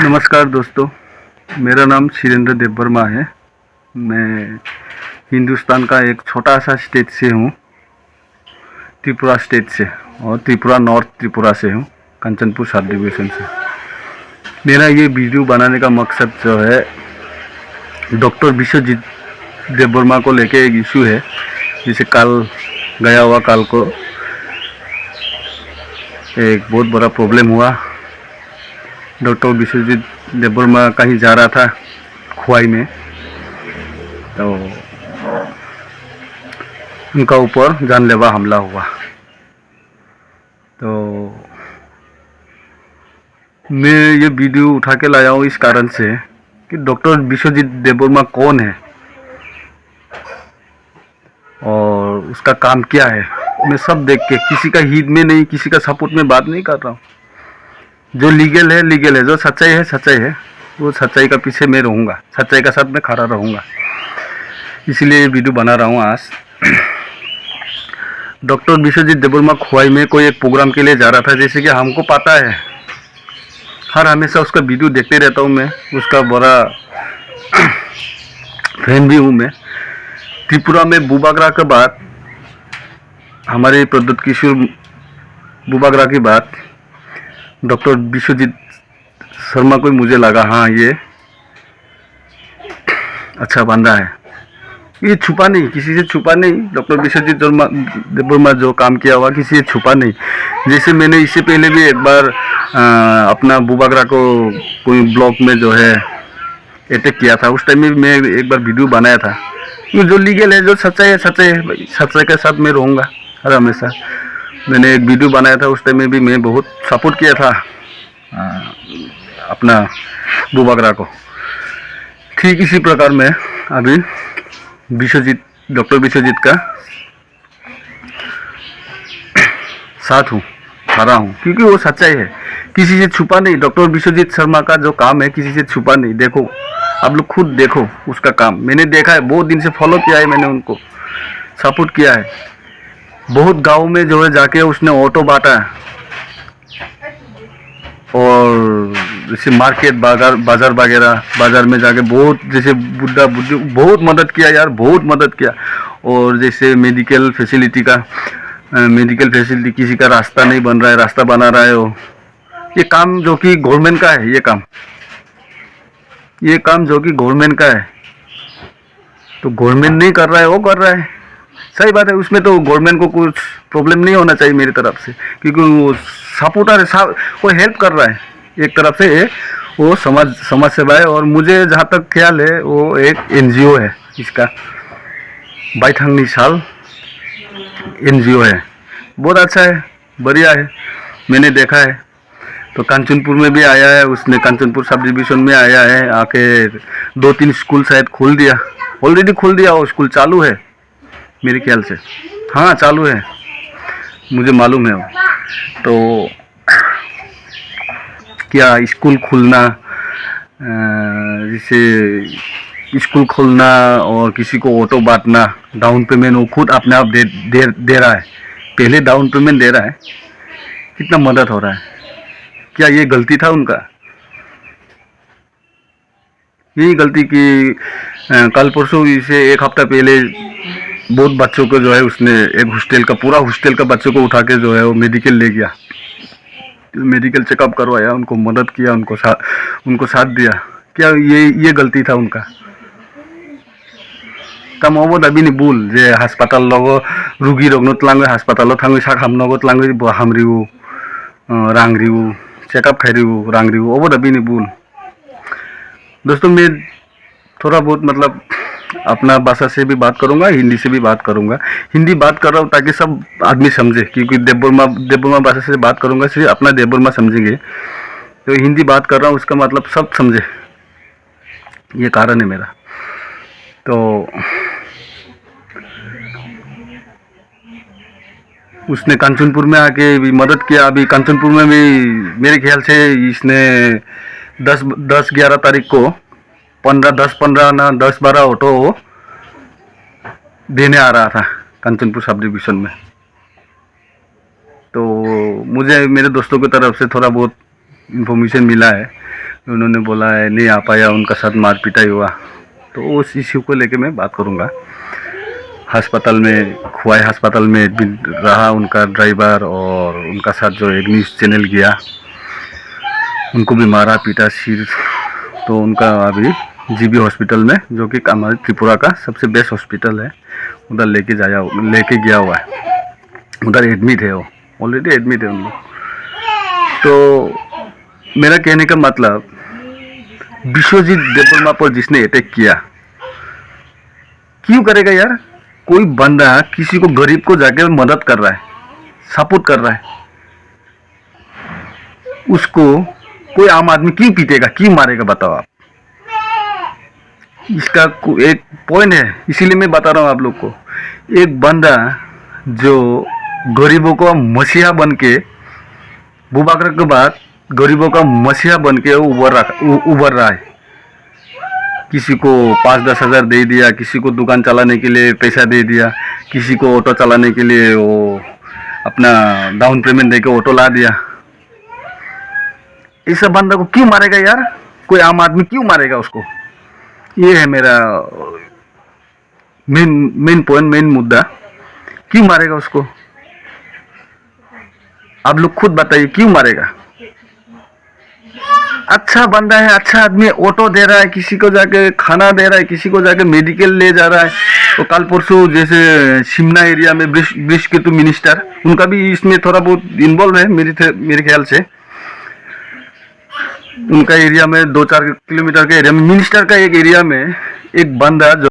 नमस्कार दोस्तों, मेरा नाम शीरेंद्र देववर्मा है। मैं हिंदुस्तान का एक छोटा सा स्टेट से हूँ, त्रिपुरा स्टेट से, और त्रिपुरा नॉर्थ त्रिपुरा से हूँ, कंचनपुर सब डिवीज़न से। मेरा ये वीडियो बनाने का मकसद जो है, डॉक्टर विश्वजीत देववर्मा को लेके एक इशू है। जिसे कल गया हुआ कल को एक बहुत बड़ा प्रॉब्लम हुआ। डॉक्टर विश्वजीत देववर्मा कहीं जा रहा था खुआई में, तो उनका ऊपर जानलेवा हमला हुआ। तो मैं ये वीडियो उठा के लाया हूँ इस कारण से कि डॉक्टर विश्वजीत देववर्मा कौन है और उसका काम क्या है। मैं सब देख के, किसी का हित में नहीं, किसी का सपोर्ट में बात नहीं कर रहा हूँ। जो लीगल है लीगल है, जो सच्चाई है सच्चाई है, वो सच्चाई का पीछे मैं रहूँगा, सच्चाई का साथ में खड़ा रहूँगा। इसलिए ये वीडियो बना रहा हूँ आज। डॉक्टर विश्वजीत देववर्मा खुआई में कोई एक प्रोग्राम के लिए जा रहा था। जैसे कि हमको पता है, हर हमेशा उसका वीडियो देखते रहता हूँ, मैं उसका बड़ा फैन भी हूँ मैं। त्रिपुरा में बुबागरा के बाद, हमारे प्रद्युत किशोर बुबागरा की बात, डॉक्टर विश्वजीत शर्मा को मुझे लगा हाँ ये अच्छा बंदा है। ये छुपा नहीं, किसी से छुपा नहीं। डॉक्टर विश्वजीत देववर्मा जो काम किया हुआ किसी से छुपा नहीं। जैसे मैंने इससे पहले भी एक बार अपना बुबागरा को कोई ब्लॉक में जो है अटैक किया था। उस टाइम में मैं एक बार वीडियो बनाया था। जो लीगल है, जो सच्चाई है सच्चाई है भाई, सच्चाई के साथ मैं रहूँगा हर हमेशा। मैंने एक वीडियो बनाया था, उस टाइम में भी मैं बहुत सपोर्ट किया था अपना बुबागरा को। ठीक इसी प्रकार मैं अभी डॉक्टर विश्वजीत का साथ हूँ, खड़ा हूँ, क्योंकि वो सच्चाई है, किसी से छुपा नहीं। डॉक्टर विश्वजीत शर्मा का जो काम है किसी से छुपा नहीं। देखो, आप लोग खुद देखो उसका काम। मैंने देखा है, बहुत दिन से फॉलो किया है मैंने, उनको सपोर्ट किया है। बहुत गांव में जो है जाके उसने ऑटो बांटा है, और जैसे मार्केट बाजार वगैरह, बाजार में जाके बहुत, जैसे बुढ़ा बुढ़ी बहुत मदद किया यार, बहुत मदद किया। और जैसे मेडिकल फैसिलिटी किसी का रास्ता नहीं बन रहा है, रास्ता बना रहा है वो। ये काम जो कि गवर्नमेंट का है, ये काम जो कि गवर्नमेंट का है, तो गवर्नमेंट नहीं कर रहा है, वो कर रहा है। सही बात है, उसमें तो गवर्नमेंट को कुछ प्रॉब्लम नहीं होना चाहिए मेरी तरफ से, क्योंकि वो सपोर्टर है, वो हेल्प कर रहा है एक तरफ से। वो समाज सेवा है। और मुझे जहाँ तक ख्याल है, वो एक NGO है, इसका बाइथंगनी साल NGO है। बहुत अच्छा है, बढ़िया है, मैंने देखा है। तो कांचनपुर में भी आया है उसने, कांचनपुर सब डिवीज़न में आया है, आके 2-3 स्कूल शायद खोल दिया, ऑलरेडी खोल दिया। वो स्कूल चालू है मेरे ख्याल से, हाँ चालू है, मुझे मालूम है। तो क्या स्कूल खुलना, जैसे स्कूल खोलना और किसी को ऑटो बांटना, डाउन पेमेंट वो खुद अपने आप दे रहा है। पहले डाउन पेमेंट दे रहा है, कितना मदद हो रहा है। क्या ये गलती था उनका? यही गलती कि कल परसों से एक हफ्ता पहले बहुत बच्चों को जो है उसने एक पूरा हॉस्टल का बच्चों को उठा के जो है वो मेडिकल ले गया, मेडिकल चेकअप करवाया, उनको मदद किया, उनको साथ दिया। क्या ये गलती था उनका? तम अबो अभी नहीं भूल जे हास्पाताल लगो रुगी रगनत लांगे, हास्पाताल थांगे सा खामनगत लांगे हामरिउ रांगरिउ चेकअप खाइरिउ रांगरिउ, अबो अभी नहीं भूल। दोस्तों, मैं थोड़ा बहुत मतलब अपना भाषा से भी बात करूंगा, हिंदी से भी बात करूंगा। हिंदी बात कर रहा हूँ ताकि सब आदमी समझे, क्योंकि देववर्मा भाषा से बात करूंगा सिर्फ अपना देववर्मा समझेंगे। तो हिंदी बात कर रहा हूँ, उसका मतलब सब समझे, ये कारण है मेरा। तो उसने कांचनपुर में आके भी मदद किया। अभी कांचनपुर में भी मेरे ख्याल से इसने 10-11 तारीख को 10-12 ऑटो देने आ रहा था कांचनपुर सब डिवीज़न में। तो मुझे मेरे दोस्तों की तरफ से थोड़ा बहुत इन्फॉर्मेशन मिला है। उन्होंने बोला है नहीं आ पाया, उनका साथ मार पिटाई हुआ। तो उस इश्यू को लेके मैं बात करूँगा। अस्पताल में खुआई अस्पताल में एडमिट रहा उनका ड्राइवर, और उनका साथ जो एक न्यूज़ चैनल गया उनको भी मारा पीटा सिर। तो उनका अभी जीबी हॉस्पिटल में, जो कि हमारे त्रिपुरा का सबसे बेस्ट हॉस्पिटल है, उधर लेके गया हुआ है। उधर एडमिट है, वो ऑलरेडी एडमिट है उन लोग। तो मेरा कहने का मतलब, विश्वजीत देववर्मा पर जिसने अटैक किया क्यों करेगा यार? कोई बंदा किसी को गरीब को जाके मदद कर रहा है, सपोर्ट कर रहा है, उसको कोई आम आदमी क्यों पीटेगा, क्यों मारेगा? बताओ आप। इसका एक पॉइंट है, इसीलिए मैं बता रहा हूँ आप लोग को। एक बंदा जो गरीबों का मसीहा बन के, अबू बकर के बाद गरीबों का मसीहा बन के उभर रहा है। किसी को 5-10 हज़ार दे दिया, किसी को दुकान चलाने के लिए पैसा दे दिया, किसी को ऑटो चलाने के लिए वो अपना डाउन पेमेंट दे के ऑटो ला दिया। इस बंदा को क्यों मारेगा यार? कोई आम आदमी क्यों मारेगा उसको? ये है मेरा मेन पॉइंट, मेन मुद्दा। क्यों मारेगा उसको? आप लोग खुद बताइए, क्यों मारेगा? अच्छा बंदा है, अच्छा आदमी, ऑटो दे रहा है, किसी को जाके खाना दे रहा है, किसी को जाके मेडिकल ले जा रहा है। तो कल परसों जैसे शिमला एरिया में ब्रिश के तो मिनिस्टर, उनका भी इसमें थोड़ा बहुत इन्वॉल्व है मेरे ख्याल से। उनका एरिया में 2-4 किलोमीटर के एरिया में, मिनिस्टर का एक एरिया में एक बंदा जो